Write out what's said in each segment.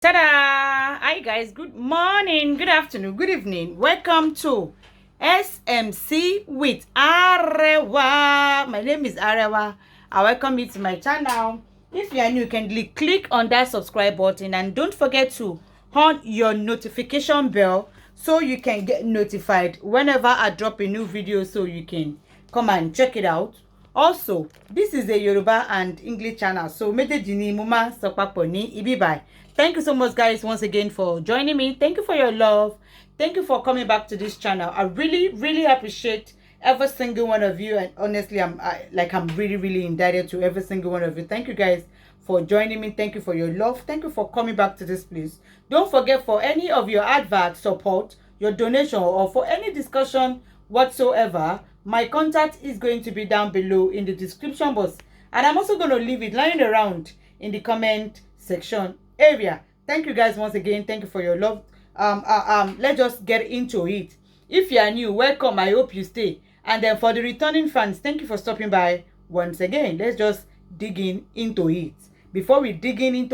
Ta-da! Hi guys, good morning, good afternoon, good evening. Welcome to SMC with Arewa. My name is Arewa. I welcome you to my channel. If you are new, kindly click on that subscribe button and don't forget to on your notification bell so you can get notified whenever I drop a new video so you can come and check it out. Also, this is a Yoruba and English channel, so méjèèjì ni mo máa sọ papọ̀ ní ibi báyìí. Thank you so much, guys, once again for joining me. Thank you for your love. Thank you for coming back to this channel. I really appreciate every single one of you, and honestly, I'm really indebted to every single one of you. Thank you, guys, for joining me. Thank you for your love. Thank you for coming back to this place. Don't forget, for any of your advert support, your donation, or for any discussion whatsoever, my contact is going to be down below in the description box, and I'm also going to leave it lying around in the comment section area. Thank you, guys, once again. Thank you for your love. Let's just get into it. If you are new, welcome. I hope you stay. And then for the returning fans, thank you for stopping by once again. Let's just dig into it. Before we digging it,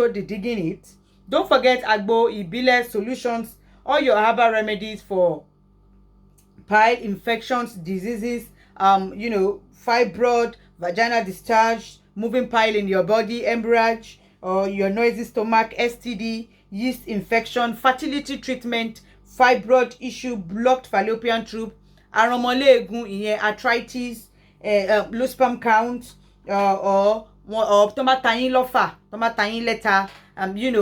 don't forget Agbo Ibile Solutions, all your herbal remedies for piles, infections, diseases, fibroid, vaginal discharge, moving pile in your body, hemorrhage, or your noisy stomach, STD, yeast infection, fertility treatment, fibroid issue, blocked fallopian tube, aromọléegun, ìyẹn arthritis, low sperm count, or tó máa ta yín lọ́fà, tó máa ta yín lẹ́ta,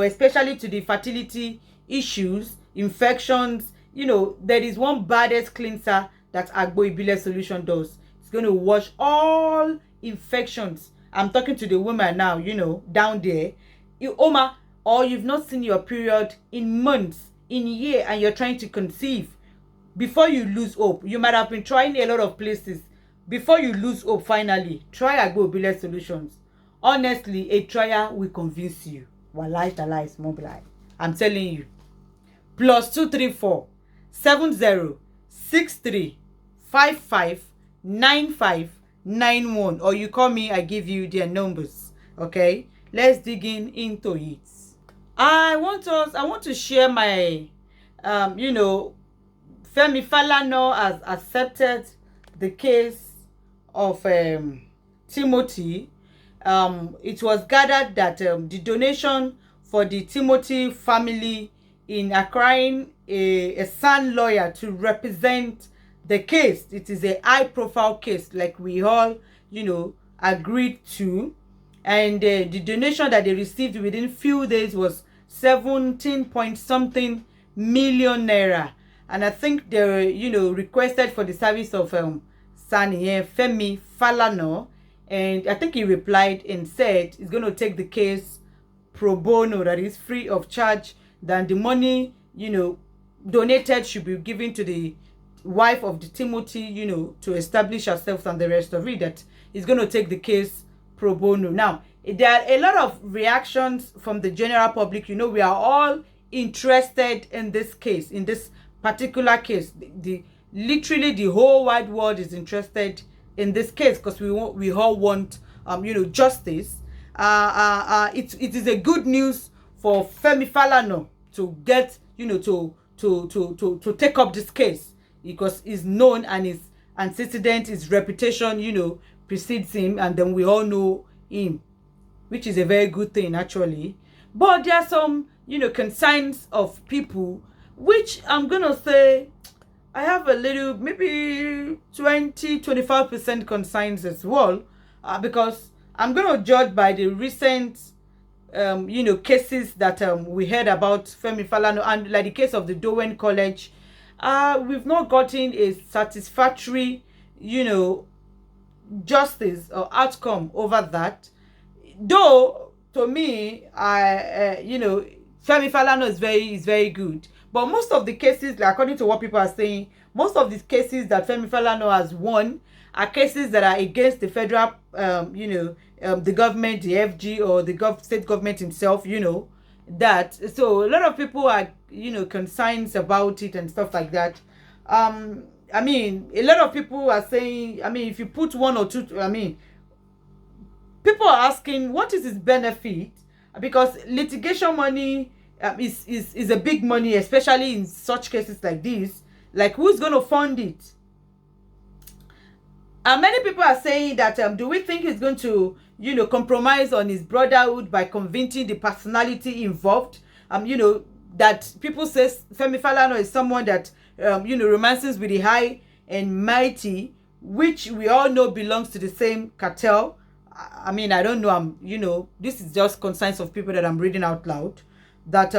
especially to the fertility issues, infections. There is one baddest cleanser that Agbo Ibile Solution does. It's going to wash all infections. I'm talking to the woman now, down there. Oma, or you've not seen your period in months, in year, and you're trying to conceive. Before you lose hope, you might have been trying a lot of places. Before you lose hope, finally, try Agbo Ibile Solutions. Honestly, a trial will convince you. Wallahi talai is mobile. I'm telling you. +234 7063559591, or you call me, I give you their numbers. Okay, let's dig into it. I want to share my Femi Falana has accepted the case of Timothy. It was gathered that the donation for the Timothy family in acquiring a son lawyer to represent the case. It is a high profile case, like we all agreed to, and the donation that they received within few days was 17 point something million naira. And I think they requested for the service of Femi Falana, and I think he replied and said he's going to take the case pro bono, that is free of charge. Then the money donated should be given to the wife of the Timothy, to establish herself and the rest of it, that is going to take the case pro bono. Now, there are a lot of reactions from the general public. We are all interested in this case, in this particular case. Literally the whole wide world is interested in this case, because we all want justice. It is a good news for Femi Falana to get to take up this case, because he's known, and his antecedent, his reputation precedes him, and then we all know him, which is a very good thing actually. But there are some concerns of people, which I'm gonna say I have a little, maybe 20-25% concerns as well, because I'm gonna judge by the recent cases that we heard about Femi Falana, and like the case of the Dowen College. We've not gotten a satisfactory justice or outcome over that. Though to me, Femi Falana is very good, but most of the cases, like, according to what people are saying, most of the cases that Femi Falana has won are cases that are against the federal the government, the FG, or the state government himself, that. So a lot of people are, concerned about it and stuff like that. A lot of people are saying, if you put one or two, people are asking, what is his benefit? Because litigation money is a big money, especially in such cases like this. Like, who's going to fund it? And many people are saying that, do we think he's going to, compromise on his brotherhood by convincing the personality involved? That people say Femi Falana is someone that, romances with the high and mighty, which we all know belongs to the same cartel. I mean, I don't know. This is just concerns of people that I'm reading out loud. That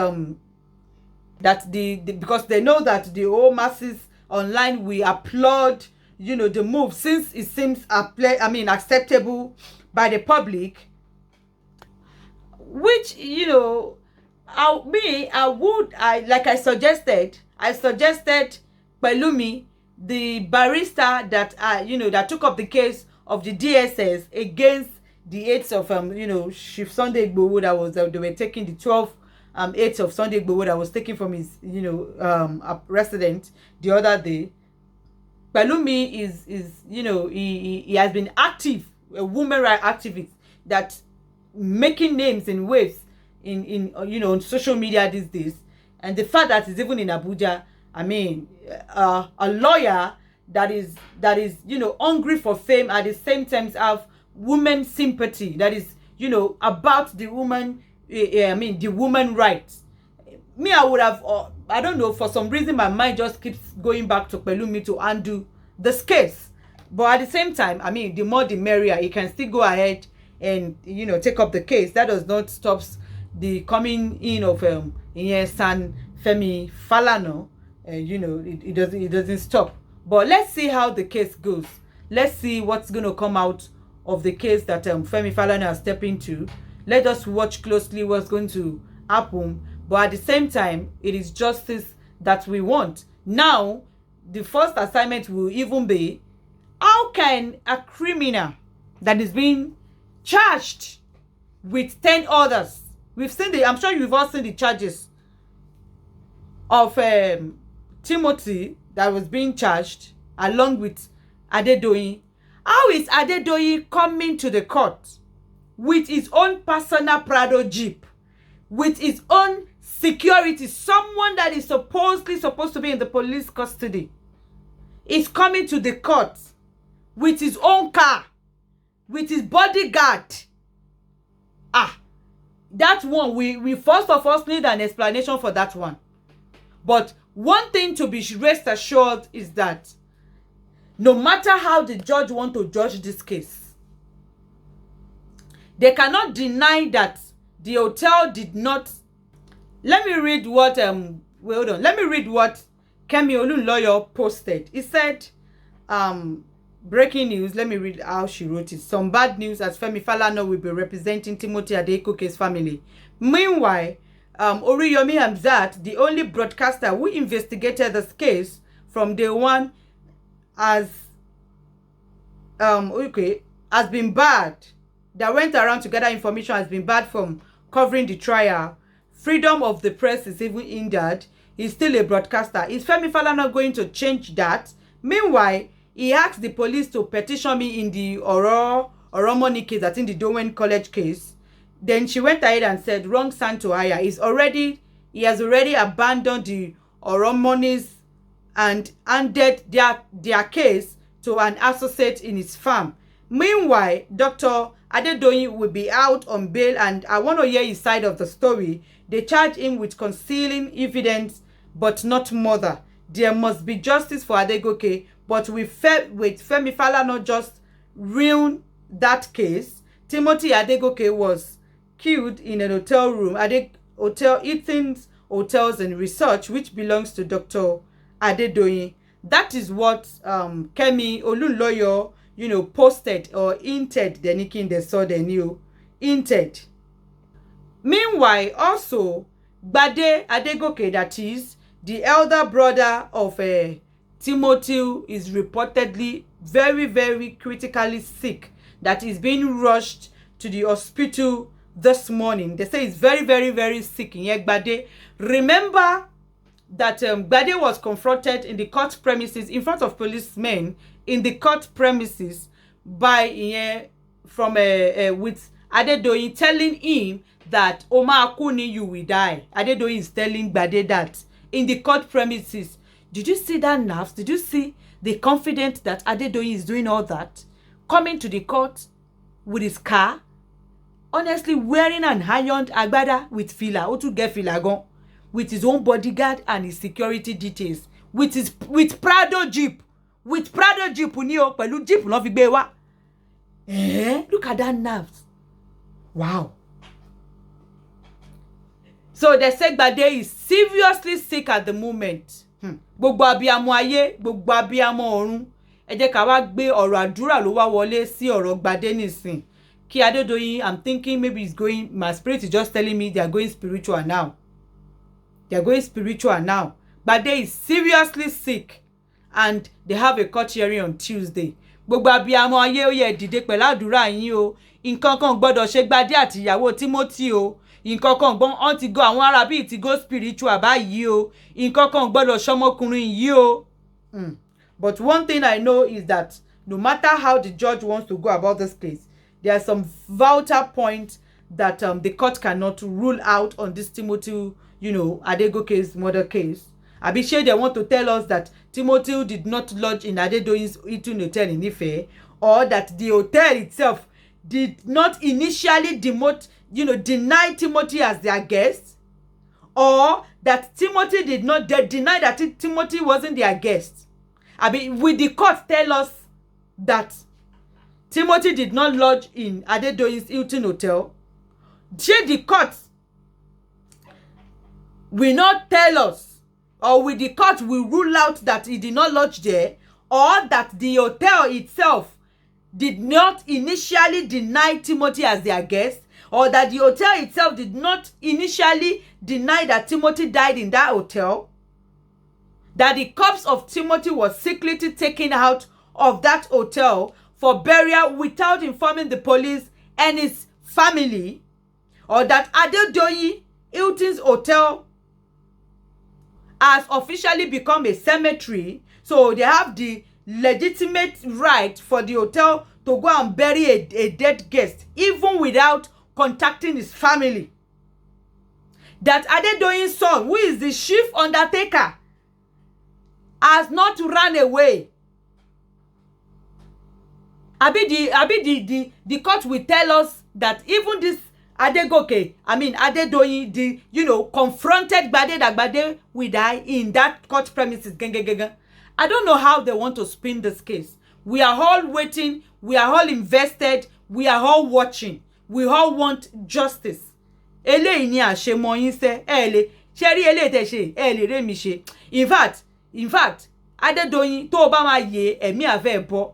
that because they know that the whole masses online will applaud the move, since it seems acceptable by the public, which I suggested Pelumi, the barrister that took up the case of the DSS against the 8th of Chief Sunday Igboho, that was they were taking the 12 8th of Sunday Igboho that was taken from his resident the other day. Pelumi is he has been active, a women rights activist that making names and waves in on social media these days. And the fact that he's even in Abuja, I mean, a lawyer that is hungry for fame, at the same time have women sympathy, that is about the woman, the woman rights. Me, I would have, I don't know, for some reason my mind just keeps going back to Pelumi to undo this case. But at the same time, I mean, the more the merrier. He can still go ahead and take up the case. That does not stop the coming in of San Femi Falana. It doesn't stop. But let's see how the case goes. Let's see what's going to come out of the case that Femi Falana has stepped into. Let us watch closely what's going to happen. But at the same time, it is justice that we want. Now, the first assignment will even be, how can a criminal that is being charged with 10 others, we've seen I'm sure you've all seen the charges of Timothy that was being charged along with Adedoyin. How is Adedoyin coming to the court with his own personal Prado Jeep, with his own security, someone that is supposed to be in the police custody, is coming to the court with his own car, with his bodyguard? That one, we first of all need an explanation for that one. But one thing to be rest assured is that no matter how the judge want to judge this case, they cannot deny that the hotel did not. Let me read what Let me read what Kemi Olunloyo posted. He said, breaking news. Let me read how she wrote it. Some bad news, as Femi Falana will be representing Timothy Adekoke's family. Meanwhile, Oriyomi Hamzat, the only broadcaster who investigated this case from day one, has been barred. That went around to gather information, has been barred from covering the trial. Freedom of the press is even hindered. He's still a broadcaster. Is Femi Falana going to change that? Meanwhile, he asked the police to petition me in the Oromoni case, I think the Dowen College case. Then she went ahead and said, wrong son to hire. He has already abandoned the Oromonis and handed their case to an associate in his firm. Meanwhile, Dr. Adedoyin will be out on bail, and I want to hear his side of the story. They charge him with concealing evidence, but not murder. There must be justice for Adegoke, but with Femi Falana just ruined that case. Timothy Adegoke was killed in an hotel room, Hotel Eaton's Hotels and Research, which belongs to Dr. Adedoyin. That is what Kemi Olunloyo, posted or hinted. The Nikin they saw the new hinted. Meanwhile, also Gbade Adegoke, that is the elder brother of Timothy, is reportedly very, very critically sick. That is being rushed to the hospital this morning. They say he's very, very, very sick. In Gbade, remember that Gbade was confronted in the court premises in front of policemen in the court premises by with Adedoyin telling him that Oma Akuni, you will die. Adedoyin is telling Gbade that in the court premises. Did you see that nerves? Did you see the confidence that Adedoyin is doing all that? Coming to the court with his car, honestly wearing an ironed agbada with fila, o tún get fila gan, with his own bodyguard and his security details, with Prado Jeep, ni o, pẹ̀lú Jeep ló fi gbé wá. Look at that nerves. Wow. So they say Gbade is seriously sick at the moment. Gbogbo abiyamọ ayé, gbogbo abiyamọ ọ̀run. Ẹ jẹ́ ká wá gbé ọ̀rọ̀ àdúrà ló wá wọlé sí ọ̀rọ̀ Gbade nísìn. Kí Adedoyin, I'm thinking maybe it's going, my spirit is just telling me they are going spiritual now. They are going spiritual now. Gbade is seriously sick and they have a court hearing on Tuesday. Gbogbo abiyamọ ayé ó yẹ dìde pẹ̀lú àdúrà yín o. Nǹkan kan gbọ́dọ̀ ṣe Gbade àti ìyàwó Timothy o. Nǹkan kan gbọ́n on ti go, àwọn ará bí ti go spiritual báyìí o. Nǹkan kan gbọ́dọ̀ ṣọmọkùnrin yìí o. But one thing I know is that no matter how the judge wants to go about this case, there are some vital points that the court cannot rule out on this Timothy, Adegoke's murder case. Abishe, they want to tell us that Timothy did not lodge in Adedoyin's Hilton Hotel in Ife, or that the hotel itself did not initially deny Timothy as their guest, or that Timothy did not deny that Timothy wasn't their guest. Will the court tell us that Timothy did not lodge in Adedoyin's Hilton Hotel? Should the court will not tell us, or will the court will rule out that he did not lodge there, or that the hotel itself did not initially deny Timothy as their guest, or that the hotel itself did not initially deny that Timothy died in that hotel, that the corpse of Timothy was secretly taken out of that hotel for burial without informing the police and his family, or that Adedoyin Hilton's hotel has officially become a cemetery, so they have the legitimate right for the hotel to go and bury a dead guest even without contacting his family. That Adedoyin's son, who is the chief undertaker, has not run away. The court will tell us that even this Adedoyin, confronted Gbade that Gbade will die in that court premises. I don't know how they want to spin this case. We are all waiting. We are all invested. We are all watching. We all want justice. Eléyìí ni àṣemọ yín ṣe lè ṣe rí eléyìí tẹ́ ṣe lè rè mí ṣe. In fact, Adedoyin tó bá máa yè ẹ̀mí àfẹ́ bọ́.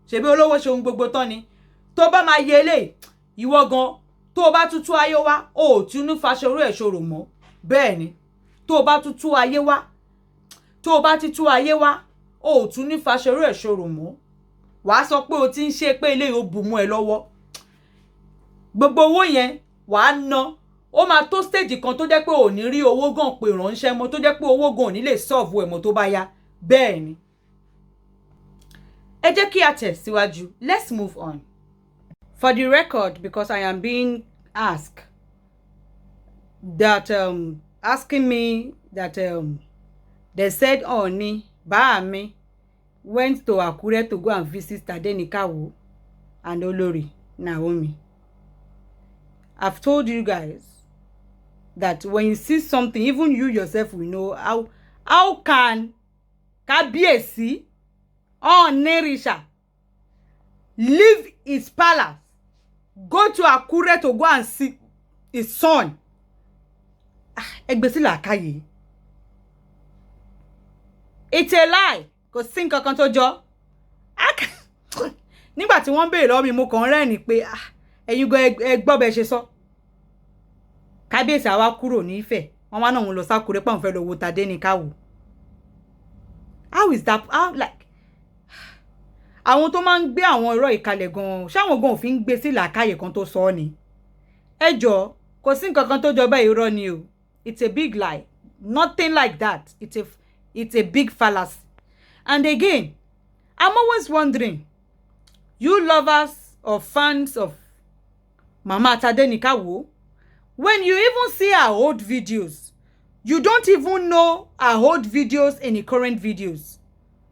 Ṣebí olówó ṣe ohun gbogbo tán ni. Tó bá máa yè eléyìí, ìwọ gan tó bá tútú ayé wá, ó tún ní faṣọrú ẹ̀ ṣòro mọ́. Bẹ́ẹ̀ ni. Tó bá tútú ayé wá, ó tún ní faṣọrú ẹ̀ ṣòro mọ́. Wàá sọ pé o ti ń ṣe pé eléyìí ó bù mọ́ ẹ lọ́wọ́. Gbogbo owó yẹn wàá ná. Ó máa tó stage kan tó jẹ́ pé ò ní rí owó gan pé ránṣẹ́ mọ́, tó jẹ́ pé owó gan ò ní lè solve ẹ̀ mọ́ tó bá yá. Bẹ́ẹ̀ ni. Ẹ jẹ́ kí a tẹ̀síwájú. Let's move on. For the record, because I am being asked that asking me that they said Ooni Baami went to Akure to go and visit Tadenikawo and Olori Naomi. I've told you guys that when you see something, even you yourself will know how can Kábíyèsí Onirisha leave his palace, go to Akure to go and see his son. Ẹgbẹ́sí làákàyè. It's a lie. Kò sí nǹkan kan tó jọ. Nígbà tí wọ́n béèrè lọ́wọ́ mi, mo kàn rẹ́rìn pé ẹ̀yin gan ẹ gbọ́ bẹ́ẹ̀ ṣe sọ. Kábíyèsí àwa kúrò ní Ifẹ̀. Wọ́n wá náà wọ́n lọ sákúrẹ́ pé wọ́n fẹ́ lọ wo Tadenikawo. How is that? How, like, àwọn tó máa ń gbé àwọn irọ́ ìkalẹ̀ gan, ṣáwọn gan ò fi ń gbé sí làákàyè kan tó sọ ni. Ẹ jọ̀ọ́, kò sí nǹkan kan tó jọ bẹ́ẹ̀ irọ́ ni o. It's a big lie. Nothing like that. It's a big fallacy. And again, I'm always wondering, you lovers or fans of Mama Tadenikawo, When you even see her old videos, you don't even know her old videos in the current videos.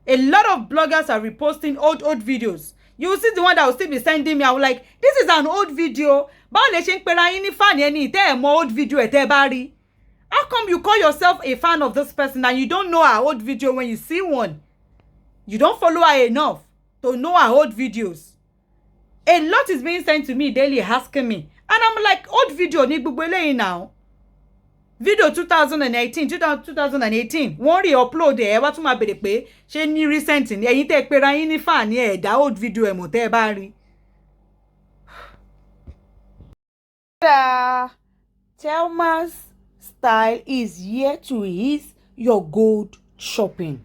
A lot of bloggers are reposting old videos. You will see the one that will still be sending me. I will like, this is an old video. Báwo lẹ ṣe ń pera yín ní fan ẹni tẹ́ ẹ mọ old video ẹ̀ tẹ́ bá rí? How come you call yourself a fan of this person and you don't know her old video when you see one? You don't follow her enough to know her old videos. A lot is being sent to me daily asking me. And I'm like, old video ní gbogbo eléyìí now. Video 2018 wọ́n re-upload ẹ̀ wá tún máa bèrè pé ṣé ní recent ni ẹ̀yin tẹ́ pera yín ní fan ní ẹ̀dá old video ẹ̀ mọ̀ tẹ́ bá rí. Thelma's style is here to ease your gold shopping.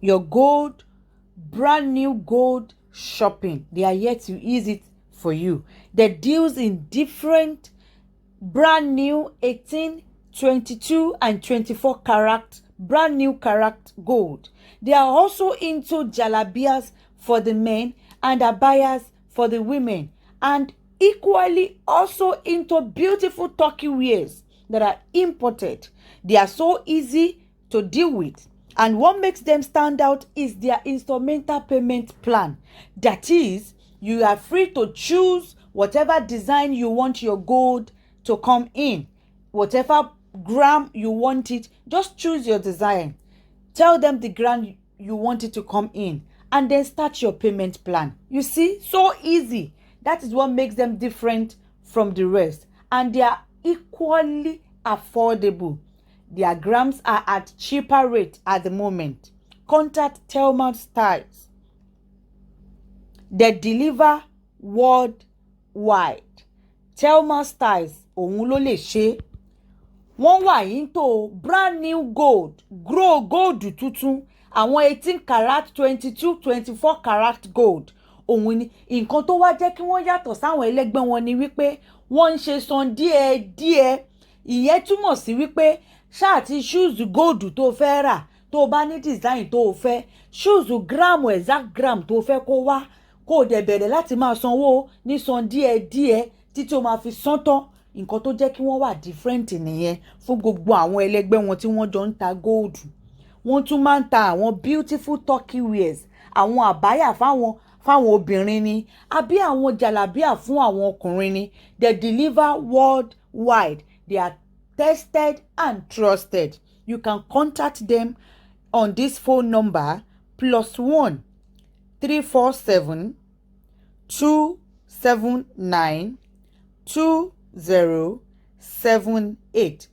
Your gold, brand new gold shopping. They are here to ease it for you. The deals in different brand new 18, 22 and 24 karat brand new karat gold. They are also into jalabias for the men and abayas for the women, and equally also into beautiful turkey wears that are imported. They are so easy to deal with, and what makes them stand out is their instrumental payment plan. That is, you are free to choose whatever design you want your gold to come in, whatever gram you want it. Just choose your design, tell them the gram you want it to come in, and then start your payment plan. You see, so easy. That is what makes them different from the rest, and they are equally affordable. Their grams are at cheaper rate at the moment. Contact Thelma Styles. They deliver worldwide. Thelma Styles òun ló lè ṣe. Wọ́n wà into brand new gold, grow gold tuntun, àwọn 18 karat, 22, 24 karat gold. Òun ni nǹkan tó wá jẹ́ kí wọ́n yàtọ̀ sáwọn ẹlẹ́gbẹ́ wọn ni wípé wọ́n ń ṣe san díẹ̀. Ìyẹn túmọ̀ sí wípé ṣáà ti shoes gold tó fẹ́ rà, tó bá ní design tó fẹ́, shoes gram exact gram tó fẹ́ kó wá, kó dẹ̀ bẹ̀rẹ̀ láti máa sanwó ní san díẹ̀ títí ó máa fi san tán. Nǹkan tó jẹ́ kí wọ́n wà different nìyẹn fún gbogbo àwọn ẹlẹ́gbẹ́ wọn tí wọ́n jọ ń ta gold. Wọ́n tún máa ń ta àwọn beautiful turkey wears, àwọn àbáyà fáwọn obìnrin ni, àbí àwọn jàlábíà fún àwọn ọkùnrin ni. They deliver worldwide. They are tested and trusted. You can contact them on this phone number +1 347 279 2078.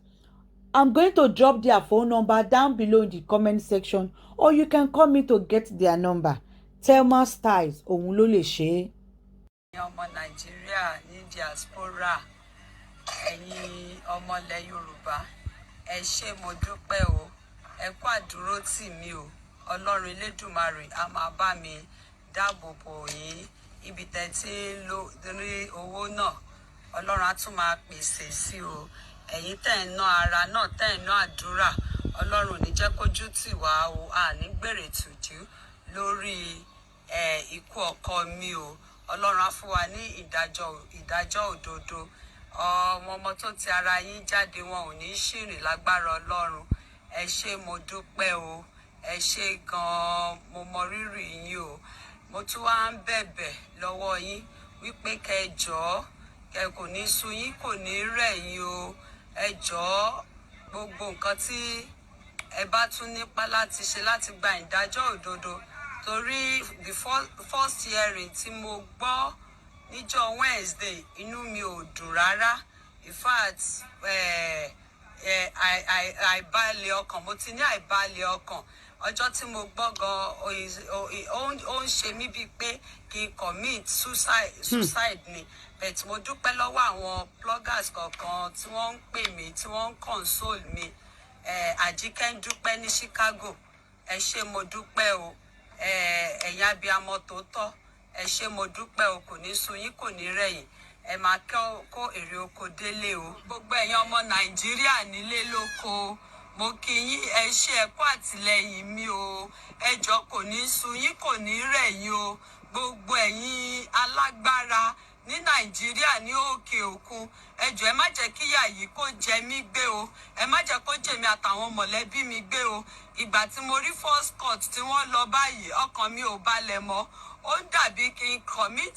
I'm going to drop their phone number down below in the comment section, or you can call me to get their number. Thelma Styles òun ló lè ṣe. Ọmọ Nàìjíríà ní diaspora, ẹ̀yin ọmọ ilẹ̀ Yorùbá, ẹ ṣé mo dúpẹ́ o, ẹ kú àdúró tì mí o. Ọlọ́run Elédùmarè á máa bá mi dáàbò bò yín. Ibi tẹ́ ti ń lo rí owó náà, Ọlọ́run á tún máa pèsè sí o. Ẹ̀yin tẹ́ ń ná ara náà, tẹ́ ń ná àdúrà, Ọlọ́run ní jẹ́ kójú tì wá o. Àní gbèrè tùjú lórí ikú ọkọ mi o. Ọlọ́run á fún wa ní ìdájọ́ òdodo. Ọmọ tó ti ara yín jáde, wọn ò ní ṣìrìn lágbára Ọlọ́run. Ẹ ṣé mo dúpẹ́ o. Ẹ ṣé gan-an, mo mọ rírì yín o. Mo tún wá ń bẹ̀bẹ̀ lọ́wọ́ yín wípé kẹ́ jọ̀ọ́, kẹ́ kò ní sú yín, kò ní rẹ̀ yín o. Ẹ jọ̀ọ́, gbogbo nǹkan tí ẹ bá tún nípa láti ṣe láti gba ìdájọ́ òdodo, torí the first hearing tí mo gbọ́ níjọ́ Wednesday, inú mi ò dùn rárá. In fact, àìbalẹ̀ ọkàn, mo ti ní àìbalẹ̀ ọkàn. Ọjọ́ tí mo gbọ́ gan, ó ń ṣe mí bíi pé kí n commit suicide ni. But mo dúpẹ́ lọ́wọ́ àwọn bloggers kọ̀ọ̀kan tí wọ́n ń pè mí, tí wọ́n ń console mi. Àjíkẹ́ ń dúpẹ́ ní Chicago. Ẹ ṣé mo dúpẹ́ o. Ẹ̀yin abiyamọ tòótọ́, ẹ ṣé mo dúpẹ́ o. Kò ní sú yín, kò ní rẹ̀ yín. Ẹ máa kó èrè oko délé o. Gbogbo ẹ̀yin ọmọ Nàìjíríà nílé lóko, mo kí yín, ẹ ṣé ẹ kú àtìlẹ́yìn mi o. Ẹ jọ̀ọ́, kò ní sú yín, kò ní rẹ̀ yín o. Gbogbo ẹ̀yin alágbára ní Nàìjíríà ní òkè òkun. Ẹ jọ̀ọ́ ẹ má jẹ́ kí ìyà yìí kó jẹ mí gbé o. Ẹ má jẹ́ kó jẹ mí àtàwọn mọ̀lẹ́bí mi gbé o. Ìgbà tí mo rí first court tí wọ́n lọ báyìí, ọkàn mi ò balẹ̀ mọ́. Ó dàbí kí n commit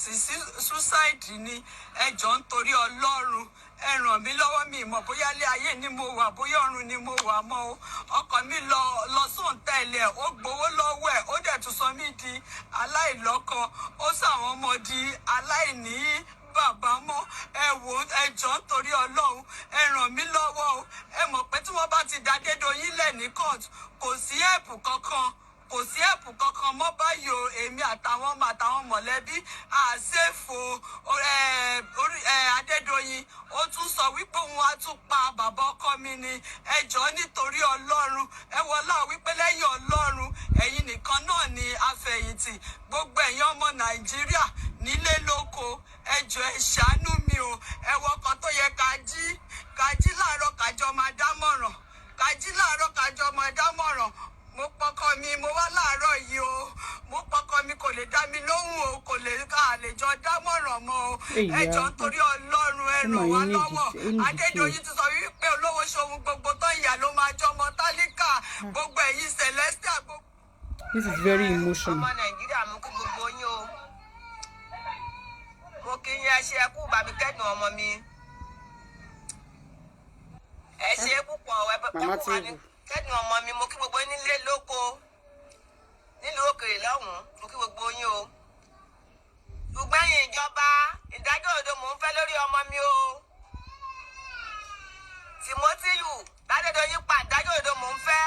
suicide ni. Ẹ jọ̀ọ́ nítorí Ọlọ́run ẹ ràn mí lọ́wọ́, mi mọ̀ bóyá ilé ayé ni mo wà bóyá ọ̀run ni mo wà mọ́ o. Ọkọ mi lọ sóńtẹ̀lẹ̀, ó gbowó lọ́wọ́ ẹ̀, ó dẹ̀ tún sọ mí di aláìlọ́kọ, ó sọ àwọn ọmọ di aláìní bàbá mọ́. Ẹ wò ẹ jọ̀ọ́ nítorí Ọlọ́run ẹ ràn mí lọ́wọ́ o. Ẹ mọ̀ pé tí wọ́n bá ti dá Adedoyin lẹ̀ ní court, kò sí ẹ̀pù kankan, kò sí ẹ̀pù kankan mọ́ báyìí o. Èmi àtàwọn mọ̀lẹ́bí àṣẹ́fò Adedoyin ó tún sọ wípé òun á tún pa bàbá ọkọ mi ni. Ẹ jọ̀ọ́ nítorí Ọlọ́run ẹ wọlá wípé lẹ́yìn Ọlọ́run ẹ̀yin nìkan náà ni àfẹ̀yìntì. Gbogbo ẹ̀yin ọmọ Nàìjíríà nílé lóko ẹ jọ̀ọ́ ẹ ṣàánú mi o. Ẹ wọkọ̀ tó yẹ ká jí láàárọ̀ kájọ máa dámọ̀ràn, ká jí láàárọ̀ kájọ máa dámọ̀ràn. Mo pọkọ mi, mo wá láàárọ̀ yìí o. Mo pọkọ mi kò lè dá mi lóhùn o, kò lè ká lè jọ dámọ̀ràn mọ́ o. Ẹ jọ̀ọ́ torí Ọlọ́run ẹ ràn wá lọ́wọ́. Adedoyin ti sọ wípé olówó ṣohun gbogbo tó ìyà ló máa jọmọ tálíkà. Gbogbo ẹ̀yin Celestial gbogbo. This is very emotional. Ọmọ Nàìjíríà mú kí gbogbo yín o. Mo kí yín ẹ ṣe ẹ kú bàbí kẹ́dùn ọmọ mi. Ẹ ṣe é púpọ̀ ẹ kú wà ní kẹ́dùn ọmọ mi. Mo kí gbogbo yín nílé lóko nílùú òkèèrè lọ́hùn-ún. Mo kí gbogbo yín o. Ṣùgbọ́n ẹ̀yin ìjọba ìdájọ́ òdodo mò ń fẹ́ lórí ọmọ mi o. Tìmọ́tíyù Adedoyin pa ìdájọ́ òdodo mò ń fẹ́.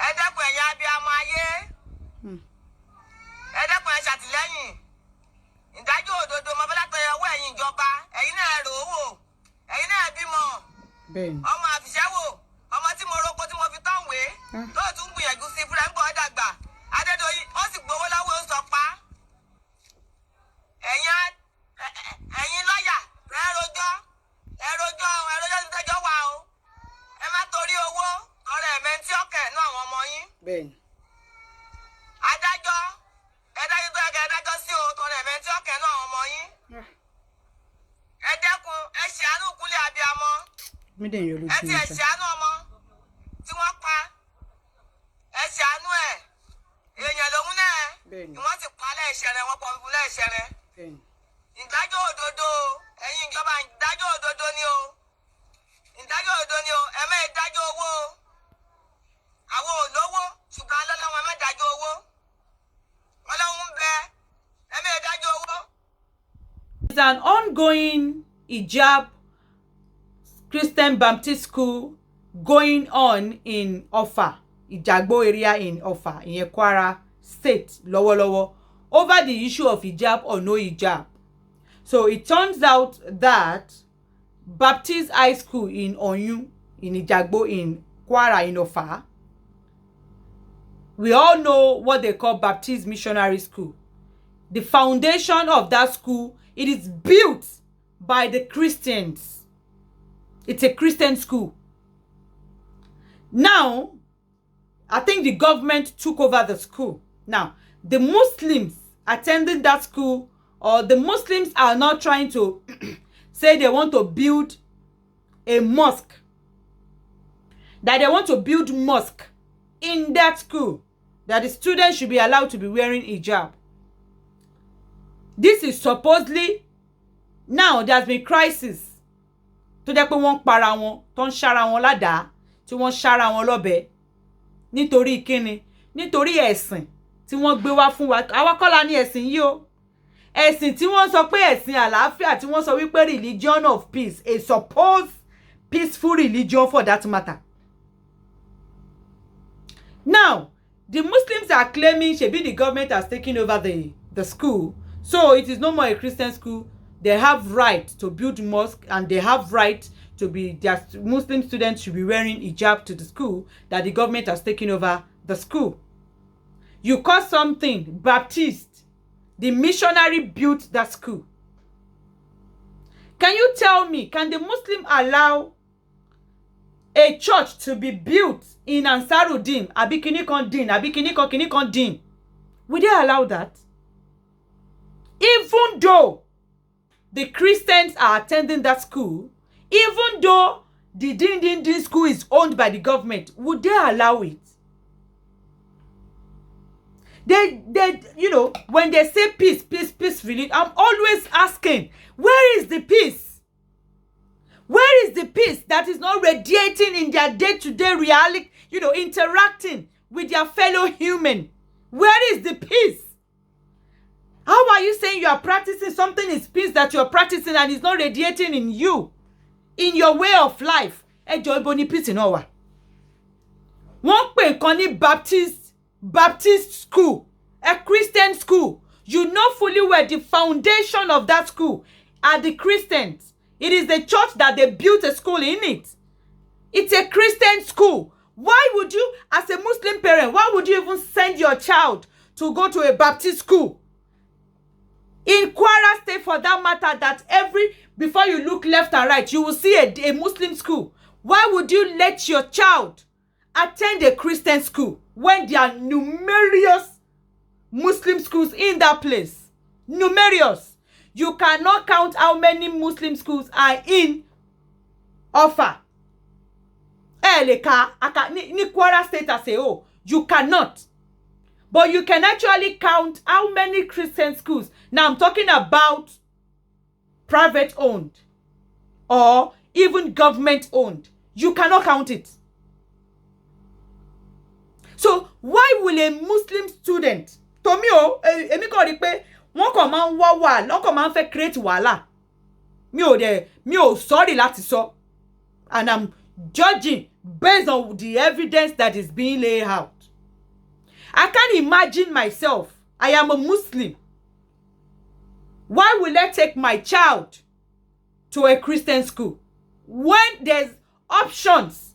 Ẹ dẹ́kun ẹ̀yin abiyamọ ayé. Ẹ dẹ́kun ẹ ṣàtìlẹ́yìn. Ìdájọ́ òdodo mo fẹ́ látọyọ ọwọ́ ẹ̀yin ìjọba. Ẹ̀yin náà rò ó wò. Ẹ̀yin náà bímọ. Ọmọ àfìṣẹ́wò, ọmọ tí mo roko tí mo fi tán wé. Tó tún gbìyànjú sí fúnra ń gbọ́ dàgbà. Adedoyin ó sì gbowó lọ́wọ́ ó sọ pa. Ẹ̀yin lọ́yà ẹ rojọ́ ti tẹ́jọ́ wà o. Ẹ má torí owó ọ̀rẹ́ ẹ̀mẹ́ntí ọ̀kẹ́ náà àwọn ọmọ yín. Adájọ́ tó yẹ kẹ́ adájọ́ sí o tọrọ ẹ̀mẹ́ntí ọ̀kẹ́ náà àwọn ọmọ yín. Ẹ dẹ́kun ẹ ṣàánú kúlẹ̀ abiyamọ. Ẹ ti ẹ ṣàánú ọmọ tí wọ́n pa. Ẹ ṣàánú ẹ̀. Èèyàn lòun náà ni wọ́n ti pa lẹ́ẹ̀ṣẹ̀ rẹ̀, wọ́n pọ̀ fún lẹ́ẹ̀ṣẹ̀ rẹ̀. Ìdájọ́ òdodo ẹ̀yin ìjọba ìdájọ́ òdodo ni o. Ìdájọ́ òdodo ni o. Ẹ má ìdájọ́ owó o. Àwọn olówó ṣùgbọ́n alọ́lọ́wọ́ ẹ má dájọ́ owó. Ọlọ́run ń bẹ ẹ má ìdájọ́ owó. It's an ongoing hijab Christian Baptist school going on in Ofa, Ijagbo area in Ofa, in Kwara State, lọ́wọ́lọ́wọ́, over the issue of hijab or no hijab. So it turns out that Baptist High School in Oyun, in Ijagbo, in Kwara, in Ofa, we all know what they call Baptist Missionary School. The foundation of that school, it is built by the Christians. It's a Christian school. Now, I think the government took over the school. Now, the Muslims attending that school, or the Muslims are now trying to say they want to build a mosque. That they want to build mosque in that school. That the students should be allowed to be wearing hijab. This is supposedly, now there's been crisis. Tó jẹ́ pé wọ́n para wọn, tó ń ṣára wọn ládàá, tí wọ́n ṣára wọn lọ́bẹ. Nítorí kíni? Nítorí ẹ̀sìn tí wọ́n gbé wá fún wa. Àwa kọ́ la ní ẹ̀sìn yìí o. Ẹ̀sìn tí wọ́n sọ pé ẹ̀sìn àlàáfíà, tí wọ́n sọ wípé religion of peace, a supposed peaceful religion for that matter. Now, the Muslims are claiming shebi the government has taken over the school, so it is no more a Christian school. They have right to build mosque, and they have right to be, their Muslim students should be wearing hijab to the school, that the government has taken over the school. You call something Baptist, the missionary built that school. Can you tell me, can the Muslim allow a church to be built in Ansarudin, Abikini Kondin, Abikini Kondin? Will they allow that? even though the Christians are attending that school, even though the Din school is owned by the government, would they allow it? They, when they say peace, really, I'm always asking, where is the peace? Where is the peace that is not radiating in their day-to-day reality, interacting with their fellow human? Where is the peace? How are you saying you are practicing something is peace that you are practicing and is not radiating in you, in your way of life? Ejo ibo ni peace náà wà. Wọ́n pè nǹkan ní Baptist school, a Christian school. You know fully well the foundation of that school are the Christians. It is the church that they built a school in it. It's a Christian school. Why would you, as a Muslim parent, why would you even send your child to go to a Baptist school? In Kwara State, for that matter, that before you look left and right, you will see a Muslim school. Why would you let your child attend a Christian school when there are numerous Muslim schools in that place? Numerous. You cannot count how many Muslim schools are in Offa. Ni Kwara State as a whole. You cannot. But you can actually count how many Christian schools. Now I'm talking about private owned or even government owned. You cannot count it. So why will a Muslim student, to me èmi kò rí pé wọ́n kàn máa ń wá wà, wọ́n kàn máa ń fẹ́ create wàhálà. Mi ò sorry láti sọ. And I'm judging based on the evidence that is being laid out. I can't imagine myself. I am a Muslim. Why will I take my child to a Christian school when there's options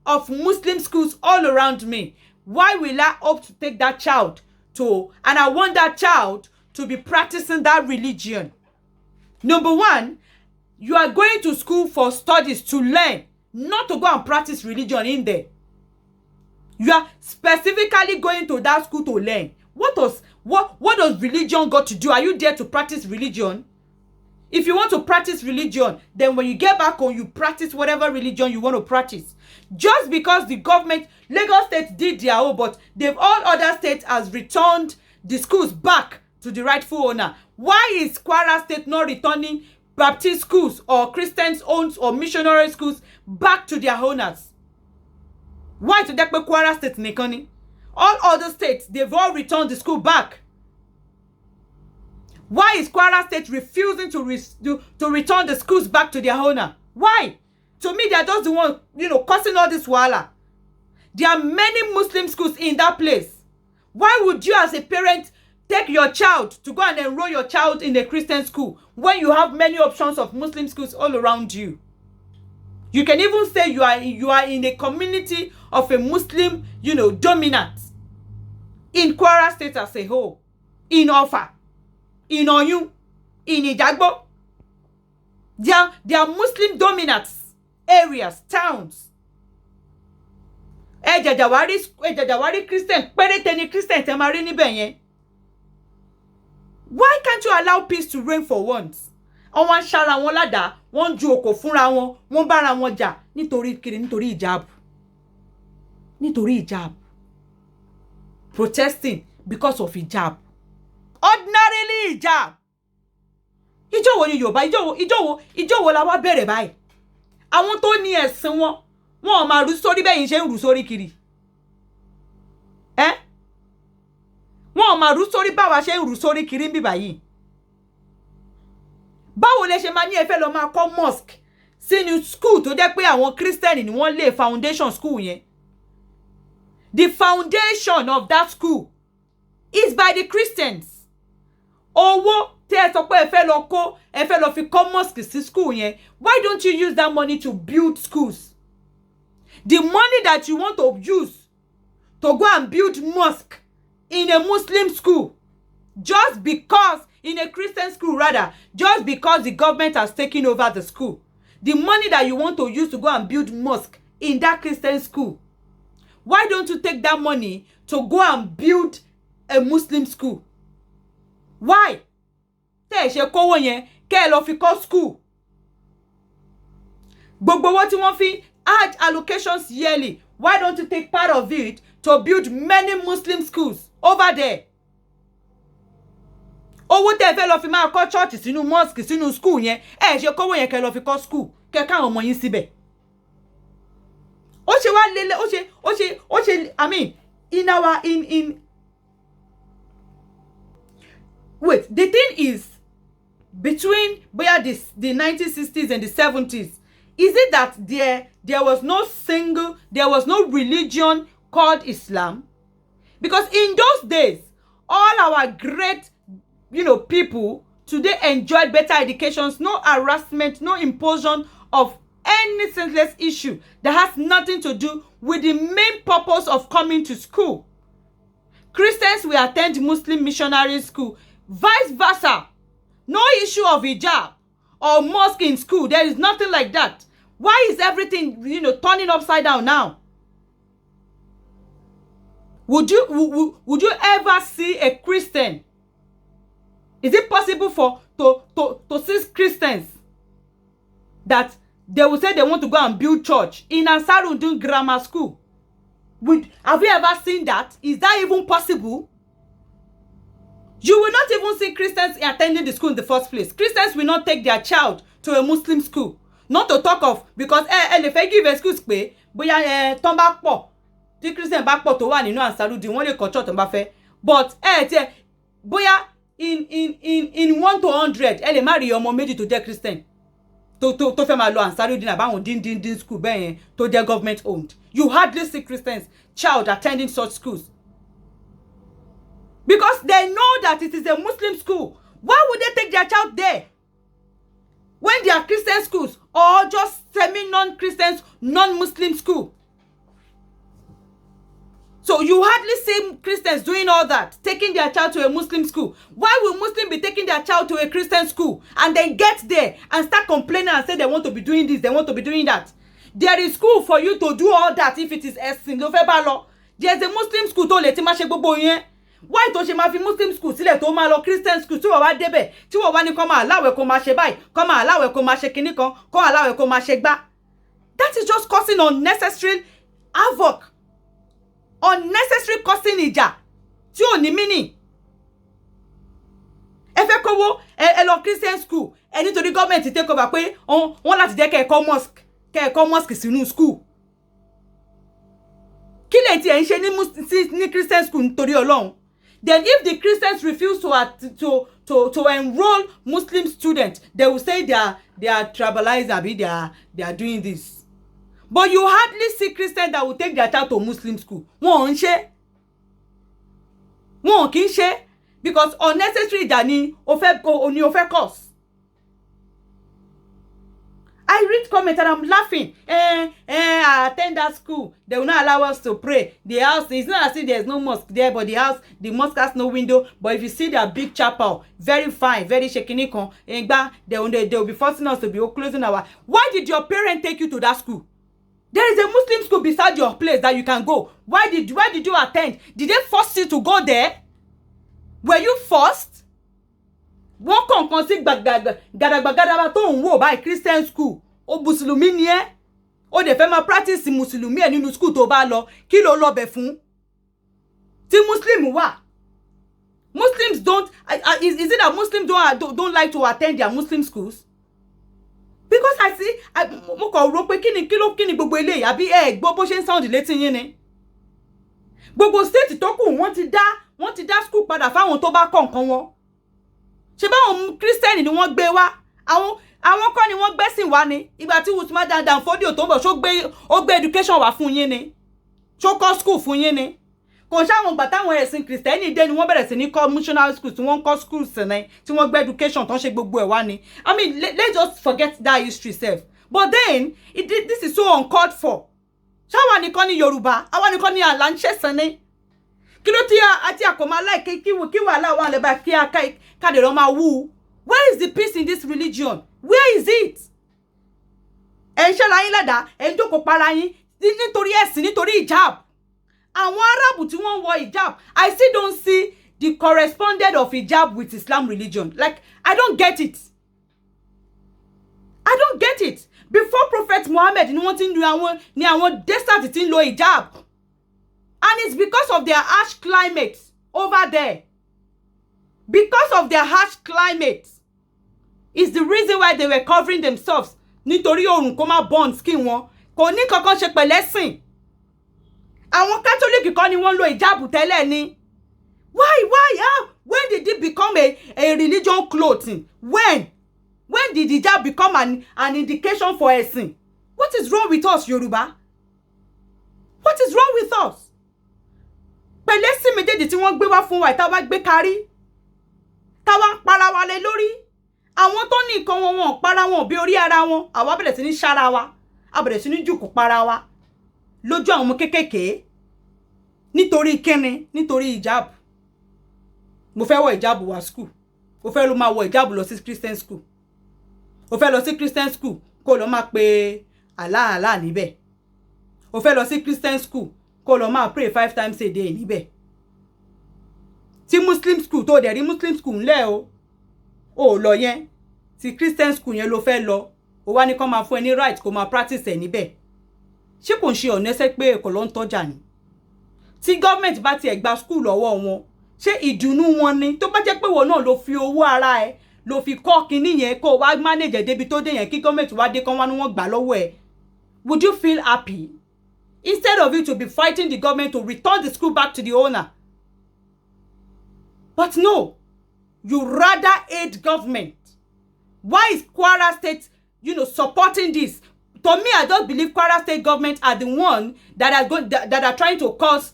of Muslim schools all around me? Why will I opt to take that child to, and I want that child to be practicing that religion? Number one, you are going to school for studies to learn, not to go and practice religion in there. You are specifically going to that school to learn. What does religion got to do? Are you there to practice religion? If you want to practice religion, then when you get back home, you practice whatever religion you want to practice. Just because the government, Lagos State did their own, but all other states has returned the schools back to the rightful owner. Why is Kwara State not returning Baptist schools or Christians owned or missionary schools back to their owners? Why to Dekpe Kwara State Nekoni? All other states, they've all returned the school back. Why is Kwara State refusing to return the schools back to their owner? Why? To me, they're just the one, causing all this wala. There are many Muslim schools in that place. Why would you as a parent take your child to go and enroll your child in a Christian school when you have many options of Muslim schools all around you? You can even say you are in a community of a Muslim, dominant. In Kwara State as a whole, in Offa, in Oyun, in Ijagbo. They are Muslim dominant areas, towns. Ejajawari Christian, péréte Christian te ma rí níbẹ̀ yẹn. Why can't you allow peace to reign for once? Àwọn ṣara wọn ládàá, wọ́n ju òkò fúnra wọn, wọ́n bára wọn jà nítorí kiri, nítorí hijab. Nítorí hijab. Protesting because of hijab. Ordinarily hijab. Ìjọ wo ni Yorùbá, ìjọ wo la wá bẹ̀rẹ̀ báyìí. Àwọn tó ní ẹ̀sìn wọn ò máa rú sórí bẹ́yìn ṣe ń rú sórí kiri. Wọn ò máa rú sórí báwa ṣe ń rú sórí kiri ń bí báyìí. Báwo lẹ ṣe máa ní ẹ fẹ́ lọ máa kọ́ mosque sínú school tó jẹ́ pé àwọn Christian ni wọ́n lé foundation school yẹn. The foundation of that school is by the Christians. Owó tí ẹ sọ pé ẹ fẹ́ lọ fi kọ́ mosque sí school yẹn. Why don't you use that money to build schools? The money that you want to use to go and build mosque in a Muslim school, just because, in a Christian school rather, just because the government has taken over the school, the money that you want to use to go and build mosque in that Christian school, why don't you take that money to go and build a Muslim school? Why? tẹ́ ẹ ṣe kówó yẹn kẹ́ ẹ lọ fi kọ́ school. Gbogbo owó tí wọ́n fi add allocations yearly, why don't you take part of it to build many Muslim schools over there? Owó tẹ́ ẹ fẹ́ lọ fi máa kọ́ church sínú mosque sínú school yẹn, ẹ ṣe kówó yẹn kẹ́ ẹ lọ fi kọ́ school, kẹ́ káwọn ọmọ yín síbẹ̀. Ó ṣe wá lélẹ̀, ó ṣe, I mean, wait, the thing is, between the 1960s and the 70s, is it that there was no religion called Islam? Because in those days, all our great, people today enjoyed better educations, no harassment, no imposition of any senseless issue that has nothing to do with the main purpose of coming to school. Christians will attend Muslim missionary school, vice versa. No issue of hijab or mosque in school. There is nothing like that. Why is everything, turning upside down now? Would you ever see a Christian? Is it possible to see Christians that they will say they want to go and build church in Ansarudin Grammar School? Have you ever seen that? Is that even possible? You will not even see Christians attending the school in the first place. Christians will not take their child to a Muslim school. Not to talk of, because if I give excuse pé bóyá ton bá pọ̀ tí Christian bá pọ̀ tó wà nínú Ansarudin wọ́n lè kọ́ church ton bá fẹ́. But bóyá in 1 to 100 ẹ lè má rí ọmọ méjì tó jẹ́ Christian tó fẹ́ máa lọ Ansarudin àbáwọn dín school bẹ́ẹ̀ yẹn tó jẹ́ government owned. You hardly see Christians child attending such schools. Because they know that it is a Muslim school. Why would they take their child there? When they are Christian schools or just semi-non-Christians, non-Muslim school. So you hardly see Christians doing all that, taking their child to a Muslim school. Why will Muslims be taking their child to a Christian school and then get there and start complaining and say they want to be doing this, they want to be doing that? There is school for you to do all that if it is ẹ̀sìn ló fẹ́ bá lọ. There is a Muslim school tó lè ti máa ṣe gbogbo yẹn. Why tó ṣe máa fi Muslim school sílẹ̀ tó máa lọ Christian school tí wọ́n wá débẹ̀ tí wọ́n wá ní kó máa láwẹ̀ kó máa ṣe báyìí kó máa láwẹ̀ kó máa ṣe kinní kan kó máa láwẹ̀ kó máa ṣe gbá? That is just causing unnecessary havoc, unnecessary causing ìjà tí ò ní meaning. Ẹ fẹ́ kówó ẹ lọ Christian school ẹ nítorí government take over pé wọ́n láti jẹ́ kẹ́ ẹ kọ́ mosque sínú school. Kí lè tí ẹ ń ṣe ní Christian school nítorí Ọlọ́run? Then if the Christians refuse to enroll Muslim students, they will say they are tribalized, they are doing this. But you hardly see Christians that will take their child to Muslim school. Wọ́n kì í ṣe because unnecessary dani ó fẹ́ cause. I read comments and I'm laughing. I attend that school. They will not allow us to pray. The house, it's not as if there's no mosque there, but the mosque has no window. But if you see their big chapel, very fine, very shakinikon, they will be forcing us to be closing our. Why did your parent take you to that school? There is a Muslim school beside your place that you can go. Why did you attend? Did they force you to go there? Were you forced? Wọ́n kọ̀ọ̀kan sí gàdàgbàgàdàgbà tó ń wò báyìí Christian school ó mùsùlùmí ni ẹ́ ó dẹ̀ fẹ́ máa practice mùsùlùmí ẹ̀ nínú school tó bá lọ kí ló lọ bẹ̀ fún tí Muslim wà. Muslims don't is it that Muslims don't like to attend their Muslim schools? Because I see mo kàn rò pé kí ni gbogbo eléyìí àbí gbọ́ bó ṣe ń sound létí yín ni. Gbogbo state tó kù wọ́n ti dá school padà fáwọn tó bá kọ̀ nǹkan wọn. Ṣé báwọn Christian ni wọ́n gbé wá àwọn kọ́ ni wọ́n gbẹ́sìn wá ni ìgbà tí Usman Dan Fodio tó ń bọ̀ ó gbé education wá fún yín ni ṣó kọ́ school fún yín ni kò ṣáwọn gbà táwọn ẹ̀sìn Kristẹni dé ni wọ́n bẹ̀rẹ̀ sí ní kọ́ missionary schools tí wọ́n kọ́ schools ní tí wọ́n gbé education tó ń ṣe gbogbo ẹ̀ wá ni. I mean let's just forget that history sef. But then this is so uncalled for. Ṣáwa nìkan ni Yorùbá àwa nìkan ni àlà ń ṣẹ̀sìn ni. Kí ló tí àti àkọ́mọ́ aláìké kí wàhálà wà lẹ́bàá kí káde lọ́ máa wú. Where is the peace in this religion? Where is it? Ẹ ń ṣẹ́ra yín lẹ́dàá ẹ ń jókòó para yín nítorí ẹ̀sìn nítorí hijab. Àwọn Arábù tí wọ́n wọ hijab I still don't see the correspondent of hijab with Islam religion. Like, I don't get it. I don't get it. Before Prophet Muhammad, ni àwọn desert tin lo hijab. And it's because of their harsh climate over there. Because of their harsh climate is the reason why they were covering themselves. Nítorí orun kó má burn skin wọn. Kò ní kankan ṣe pẹ̀lẹ́sìn. Àwọn Catholic kan ni wọ́n lo hijab tẹ́lẹ̀ ni. Why? When did it become a religion clothing? When did hijab become an indication for ẹ̀sìn? What is wrong with us, Yoruba? What is wrong with us? Pẹ̀lẹ́sìn méjèèjì tí wọ́n gbé wá fún wa, tá wá gbé kárí. Tá wá para wa lé lórí. Àwọn tó ní nǹkan wọn para wọn bí orí ara wọn. Àwa bẹ̀rẹ̀ sí ní ṣára wa. A bẹ̀rẹ̀ sí ní jùkú para wa. Lójú àwọn ọmọ kékèké. Nítorí kíni? Nítorí hijab. Mo fẹ́ wọ hijab wá school. Mo fẹ́ lọ máa wọ hijab lọ sí Christian school. Mo fẹ́ lọ sí Christian school kó lọ máa pe Allah níbẹ̀. Mo fẹ́ lọ sí Christian school kó lọ máa pray 5 times a day níbẹ̀. Tí Muslim school tó dẹ̀ rí Muslim school ńlẹ̀ o lọ yẹn. Tí Christian school yẹn ló fẹ́ lọ. Ó wá ní kó máa fún ẹ ní right kó máa practice ẹ níbẹ̀. Ṣé kò ń ṣe ọ̀nẹ́sẹ̀ pé kò lọ ń tọ́jà ni? Tí government bá ti ẹ̀ gba school lọ́wọ́ wọn, ṣé ìdùnnú wọn ni? Tó bá jẹ́ pé wọn náà ló fi owó ara ẹ ló fi kọ́ kinní yẹn kó wá manage débi tó dé yẹn kí government wá dé kán wá ní wọ́n gbà lọ́wọ́ ẹ. Would you feel happy? Instead of you to be fighting the government to return the school back to the owner. But no, you rather hate government. Why is Kwara State, supporting this? To me, I don't believe Kwara State government are the one that are trying to cause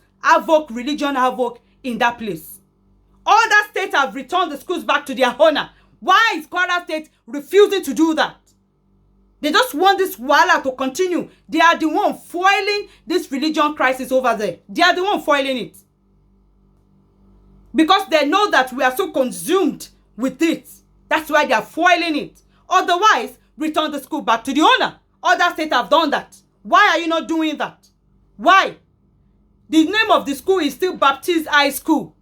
religion havoc in that place. Other states have returned the schools back to their owner. Why is Kwara State refusing to do that? They just want this wahala to continue. They are the one foiling this religion crisis over there. They are the one foiling it. Because they know that we are so consumed with it. That's why they are foiling it. Otherwise, return the school back to the owner. Other states have done that. Why are you not doing that? Why? The name of the school is still Baptist High School.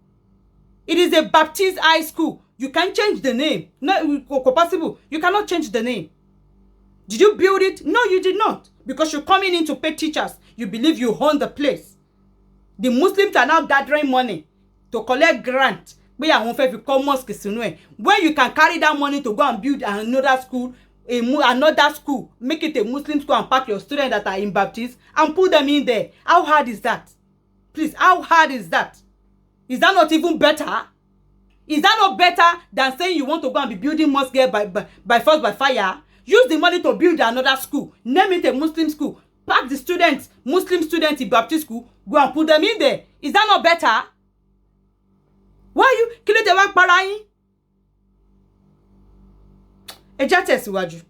It is a Baptist High School. You can't change the name. No, possible. You cannot change the name. Did you build it? No, you did not. Because you're coming in to pay teachers. You believe you own the place. The Muslims are now gathering money to collect grant. When you can carry that money to go and build another school, make it a Muslim school and pack your students that are in Baptist and put them in there. How hard is that? Please, how hard is that? Is that not even better? Is that not better than saying you want to go and be building mosque by force, by fire? Use the money to build another school. Name it a Muslim school. Pack the students, Muslim students in Baptist school, go and put them in there. Is that not better? Why are you killing the work para yín? Ẹ já tẹ̀síwájú.